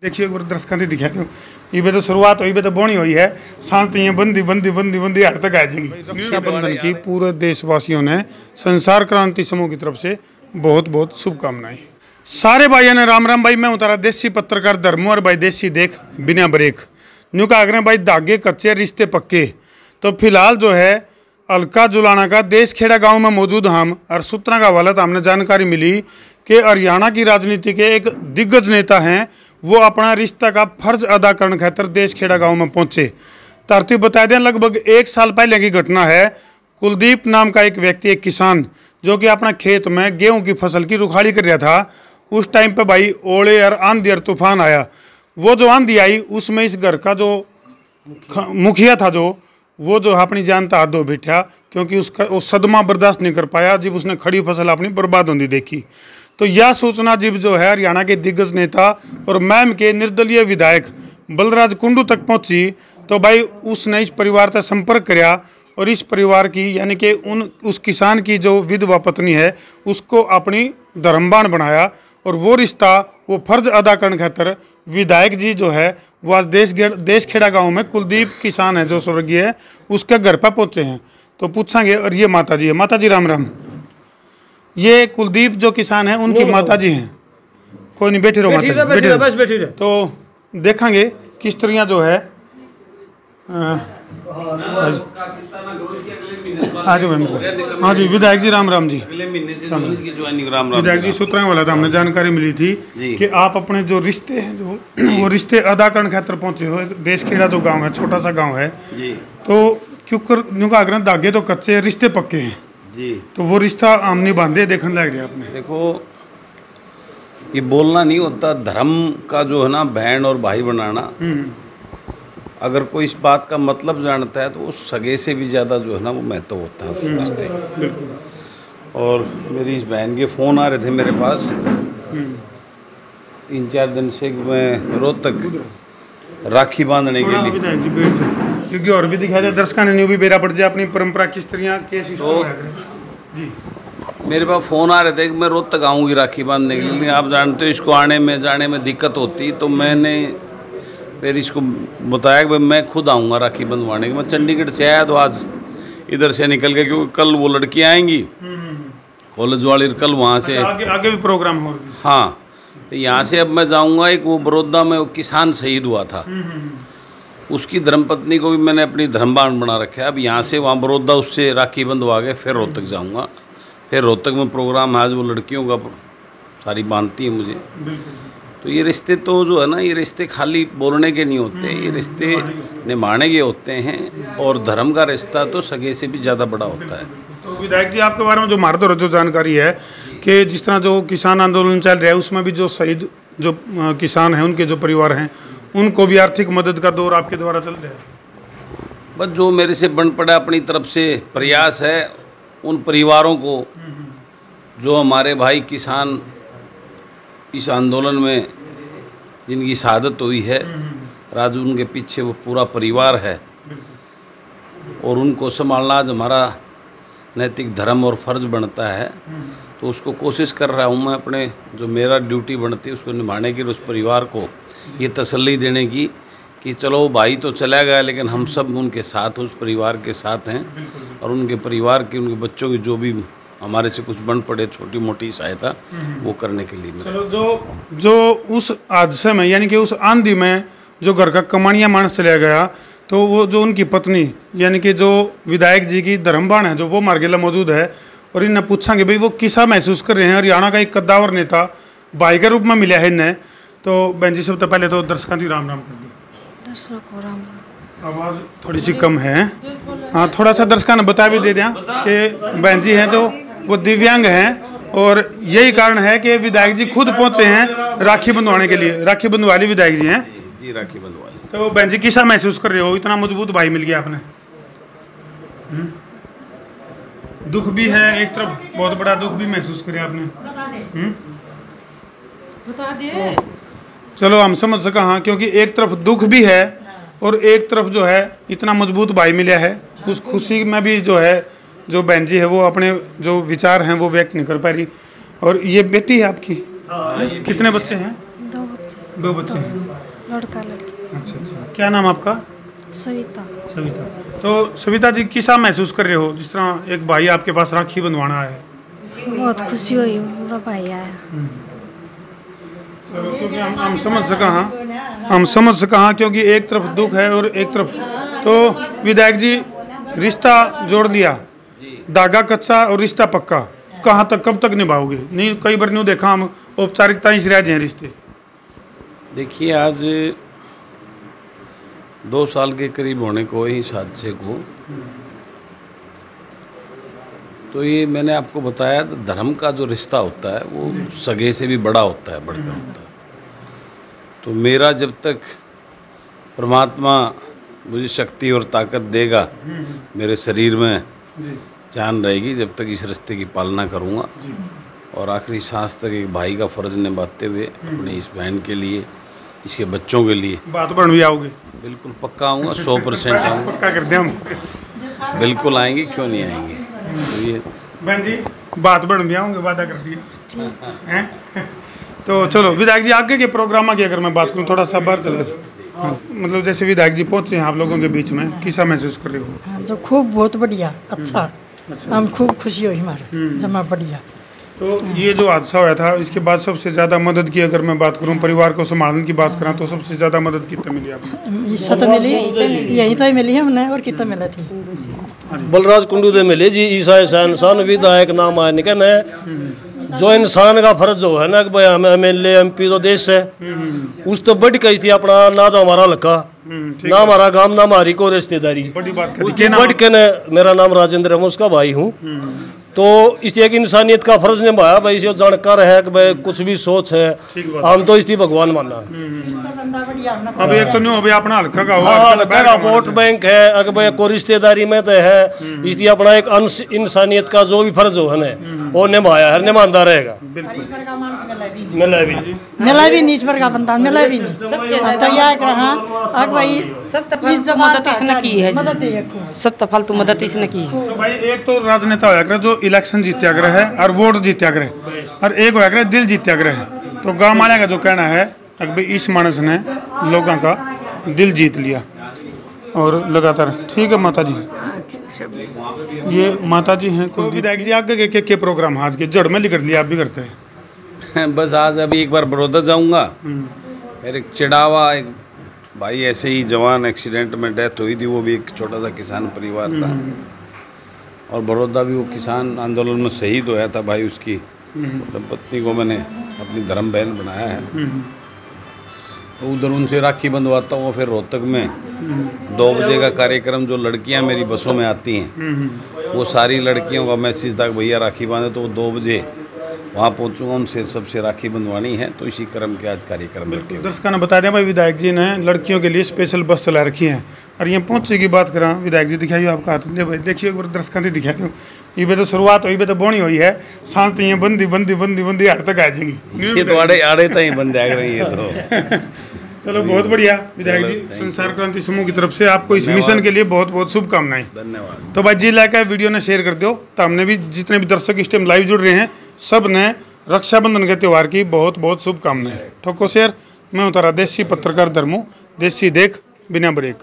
देखिए एक बार दर्शकों से दिखा दो ये तो शुरुआत हुई तो बोनी हुई है शांति बंदी बंदी बंदी बंदी हर तक आ जाएंगी। रक्षाबंधन की पूरे देशवासियों ने संसार क्रांति समूह की तरफ से बहुत बहुत शुभकामनाएं। सारे भाइयों ने राम राम। भाई मैं उतारा देसी पत्रकार धर्मो और भाई देसी देख बिना ब्रेक न्यू का आग्रह भाई धागे कच्चे रिश्ते पक्के। तो फिलहाल जो है अलका जुलाना का देश खेड़ा गांव में मौजूद हम और सूत्रों का हवाला हमने जानकारी मिली कि हरियाणा की राजनीति के एक दिग्गज नेता हैं, वो अपना रिश्ता का फर्ज अदा करने खातर देश खेड़ा गांव में पहुंचे। तरतीब बता दें लगभग 1 साल पहले की घटना है। कुलदीप नाम का एक व्यक्ति, एक किसान जो कि अपना खेत में गेहूं की फसल की रुखाड़ी कर रहा था, उस टाइम पे भाई ओले और आंधी और तूफान आया। वो जो आंधी आई उसमें इस घर का जो मुखिया था वो जो अपनी जान का हाथ धो बैठा, क्योंकि उसका वो सदमा बर्दाश्त नहीं कर पाया जब उसने खड़ी फसल अपनी बर्बाद होती देखी। तो यह सूचना जब जो है हरियाणा के दिग्गज नेता और मैम के निर्दलीय विधायक बलराज कुंडू तक पहुंची, तो भाई उसने इस परिवार से संपर्क किया और इस परिवार की यानी कि उस किसान की जो विधवा पत्नी है उसको अपनी धर्मबान बनाया और वो रिश्ता वो फर्ज अदा करने खातर विधायक जी जो है वो आज देश खेड़ा गांव में कुलदीप किसान है जो स्वर्गीय है उसके घर पर पहुंचे हैं। तो पूछेंगे। और ये माता जी है। माता जी राम राम। ये कुलदीप जो किसान है उनकी माता जी हैं। कोई नहीं बैठी रहो माता जी, बैठी रहो। तो देखेंगे किस तरह जो है हाँ जी विधायक जी राम राम जी। विधायक जी सूत्रों वाला था हमने जानकारी मिली थी कि आप अपने जो रिश्ते हैं जो वो रिश्ते अदा करने खातर पहुंचे हो। देश खेड़ा जो गांव है छोटा सा गांव है जी। तो क्योंकि आग्रह धागे तो कच्चे रिश्ते पक्के हैं जी। तो वो रिश्ता आमने बांधे देखने लग गया आपने। देखो ये बोलना नहीं होता, धर्म का जो है ना बहन और भाई बनाना, अगर कोई इस बात का मतलब जानता है तो वो सगे से भी ज़्यादा जो है ना वो महत्व होता है उस रिश्ते का। और मेरी इस बहन के फ़ोन आ रहे थे मेरे पास 3-4 दिन से मैं रोहतक राखी बांधने के लिए, क्योंकि और भी दिखाया जाए दर्शकों ने भी बेरा पड़ जाए अपनी परंपरा किस तरह कैसी जी। मेरे पास फ़ोन आ रहे थे कि मैं रोहतक आऊँगी राखी बांधने के लिए। आप जानते हो इसको आने में जाने में दिक्कत होती, तो मैंने फिर इसको बताया कि मैं खुद आऊँगा राखी बंधवाने के। मैं चंडीगढ़ से आया तो आज इधर से निकल के, क्योंकि कल वो लड़की आएंगी कॉलेज वाली, कल वहाँ से आगे भी प्रोग्राम हो। हाँ तो यहाँ से अब मैं जाऊँगा। एक वो बड़ौदा में वो किसान शहीद हुआ था, उसकी धर्मपत्नी को भी मैंने अपनी धर्मबान बना रखा है। अब यहाँ से वहाँ बड़ौदा उससे राखी बंधवा के फिर रोहतक जाऊँगा। फिर रोहतक में प्रोग्राम है आज, वो लड़कियों का सारी बांधती है मुझे। तो ये रिश्ते तो जो है ना, ये रिश्ते खाली बोलने के नहीं होते, ये रिश्ते निभाने के होते हैं। और धर्म का रिश्ता तो सगे से भी ज़्यादा बड़ा होता है। तो विधायक जी आपके बारे में जो मारदर जो जानकारी है कि जिस तरह जो किसान आंदोलन चल रहा है उसमें भी जो शहीद जो किसान हैं उनके जो परिवार हैं उनको भी आर्थिक मदद का दौर आपके द्वारा चल रहा है। बस जो मेरे से बन पड़ा अपनी तरफ से प्रयास है उन परिवारों को जो हमारे भाई किसान इस आंदोलन में जिनकी शहादत हुई है, आज उनके पीछे वो पूरा परिवार है और उनको संभालना आज हमारा नैतिक धर्म और फर्ज बनता है। तो उसको कोशिश कर रहा हूँ मैं, अपने जो मेरा ड्यूटी बनती है उसको निभाने की, उस परिवार को ये तसल्ली देने की कि चलो भाई तो चला गया लेकिन हम सब उनके साथ, उस परिवार के साथ हैं। और उनके परिवार की, उनके बच्चों की जो भी हमारे से कुछ बन पड़े छोटी मोटी सहायता वो करने के लिए। चलो जो उस हादसे में यानी कि उस आंधी में जो घर का कमानिया मानस चला गया, तो वो जो उनकी पत्नी यानी कि जो विधायक जी की धर्मबान है जो वो मार्गेला मौजूद है, और इन्हें पूछेंगे भाई वो किसा महसूस कर रहे हैं। हरियाणा का एक कद्दावर नेता भाई के रूप में मिला है इन्हें। तो बहन जी सबसे पहले तो दर्शकों की राम राम कर दी। दर्शकों को राम राम। आवाज़ थोड़ी सी कम है। हाँ थोड़ा सा दर्शकों ने बता भी दे दिया कि बहन जी हैं जो वो दिव्यांग हैं और यही कारण है कि विधायक जी खुद पहुंचे हैं राखी बंधवाने के लिए। राखी बंधवाली विधायक जी हैं जी, राखी बंधवाली। तो बहन जी किसा महसूस कर रहे हो, इतना मजबूत भाई मिल गया आपने? दुख भी है एक तरफ, बहुत बड़ा दुख भी महसूस करे आपने। बता दे। चलो हम समझ सका हाँ, क्योंकि एक तरफ दुख भी है और एक तरफ जो है इतना मजबूत भाई मिला है। उस खुशी में भी जो है जो बहन जी है वो अपने जो विचार हैं वो व्यक्त नहीं कर पा रही। और ये बेटी है आपकी? कितने बच्चे हैं? 2 बच्चे हैं। लड़का लड़की। अच्छा, क्या नाम आपका? सविता। सविता। तो सविता जी किसा महसूस कर रहे हो जिस तरह एक भाई आपके पास राखी बंधवाना है? बहुत खुशी हुई, मेरा भाई आया। क्योंकि हम समझ सका हाँ, हम समझ सका हाँ, क्योंकि एक तरफ दुख है और एक तरफ तो विधायक जी रिश्ता जोड़ लिया, धागा कच्चा और रिश्ता पक्का, कहाँ तक कब तक निभाओगे? नहीं कई बार नहीं देखा हम औपचारिकता ही रह जाए रिश्ते। देखिए आज 2 साल के करीब होने को ही इस हादसे को, तो ये मैंने आपको बताया तो धर्म का जो रिश्ता होता है वो सगे से भी बड़ा होता है, बढ़कर होता है। तो मेरा जब तक परमात्मा मुझे शक्ति और ताकत देगा, मेरे शरीर में जान रहेगी, जब तक इस रिश्ते की पालना करूँगा और आखिरी सांस तक एक भाई का फर्ज निभाते हुए अपनी इस बहन के लिए, इसके बच्चों के लिए। बात बन भी आओगे? बिल्कुल पक्का आऊँगा, 100% आऊँगा। पक्का कर दे हम। बिल्कुल आएंगे, क्यों नहीं आएंगे। तो ये बहन जी बात बन भी आऊँगे, वादा कर दिए हैं। तो चलो विधायक जी आगे के प्रोग्राम की अगर मैं बात करूँ, थोड़ा सा बाहर चल मतलब जैसे विधायक जी पहुँचे हैं आप लोगों के बीच में, किसा महसूस कर रहे हो? हाँ, तो खूब बहुत बढ़िया, अच्छा, हम खूब खुशी हुई हमारे जमा बढ़िया। तो ये जो हादसा हुआ था इसके बाद सबसे ज़्यादा मदद की अगर मैं बात करूं, परिवार को संभालने की बात करूं, तो सबसे ज़्यादा मदद कितना मिली आपको? इससे तो मिली, यही तो मिली हमने, और कितना मिला थी? बलराज कुंडू दे मिले जी। ईसा ऐसा इंसान विधायक नाम है निकन है, जो इंसान का फर्ज हो है ना कि भाई हमें MLA MP तो देश है, उस तो बढ़ गई थी अपना ना, तो हमारा लका ना, हमारा गांव ना, हमारी को रिश्तेदारी, बड़ी बात उसकी बढ़ के न। मेरा नाम राजेंद्र है, मैं उसका भाई हूँ। तो इस एक इंसानियत का फर्ज निभाया भाई, जो जानकार है कि भाई कुछ भी सोच है, हम तो इसलिए भगवान मानना। अब एक तो नहीं हो भाई अपना हल्का का हल्का वोट बैंक है, अगर भाई कोई रिश्तेदारी में तो है, इसलिए अपना एक अंश इंसानियत का जो भी फर्ज हो है ना वो निभाया है, निभाता रहेगा। मिला भी नहीं ईश्वर का बंदा, मिला भी नहीं। तो यह कहा अब भाई सब मदद इसने की है, सब तो फालतू मदद इसने की है। तो भाई एक तो राजनेता होया करे जो इलेक्शन जीत्या करे है और वोट जीत्या करे, और एक होया करे दिल जीत्या करे है। तो गाँव वाले का जो कहना है भाई इस मानस ने लोगों का दिल जीत लिया और लगातार। ठीक है माता जी, ये माता जी हैं। तो विधायक जी आगे के प्रोग्राम आज के जड़ में लिख लिया, आप भी करते हैं? बस आज अभी एक बार बड़ौदा जाऊंगा, फिर एक चिड़ावा, एक भाई ऐसे ही जवान एक्सीडेंट में डेथ हुई थी, वो भी एक छोटा सा किसान परिवार था, और बड़ौदा भी वो किसान आंदोलन में शहीद होया था भाई, उसकी पत्नी को मैंने अपनी धर्म बहन बनाया है। तो उधर उनसे राखी बंधवाता हूँ। फिर रोहतक में 2 बजे का कार्यक्रम, जो लड़कियाँ मेरी बसों में आती हैं, वो सारी लड़कियों का मैसेज था भैया राखी बांधे, तो वो 2 बजे वहाँ पहुँचूँगा, उनसे सबसे राखी बंधवानी है। तो इसी क्रम के आज कार्यक्रम रखे। दर्शकों ने बता दें भाई विधायक जी ने लड़कियों के लिए स्पेशल बस चला रखी है, और यहाँ पहुँचने की बात करा विधायक जी दिखाइए आपका हाथ ले भाई, देखिए एक बार दर्शकों से दिखा दो। ये तो शुरुआत हुई, तो बोनी हुई है, सांस तो ये बंदी बंदी बंदी बंदी हट तक आ जाएंगी, ये तो आड़े तक बंद आ रही है। तो चलो बहुत बढ़िया विधायक जी, संसार क्रांति समूह की तरफ से आपको इस मिशन के लिए बहुत बहुत शुभकामनाएं। धन्यवाद। तो भाई जी लाइक है, वीडियो ने शेयर कर दो, तो हमने भी जितने भी दर्शक इस टाइम लाइव जुड़ रहे हैं सब ने रक्षाबंधन के त्यौहार की बहुत बहुत शुभकामनाएं। ठोको शेयर, मैं उतारा देसी पत्रकार धर्मू, देसी देख बिना ब्रेक।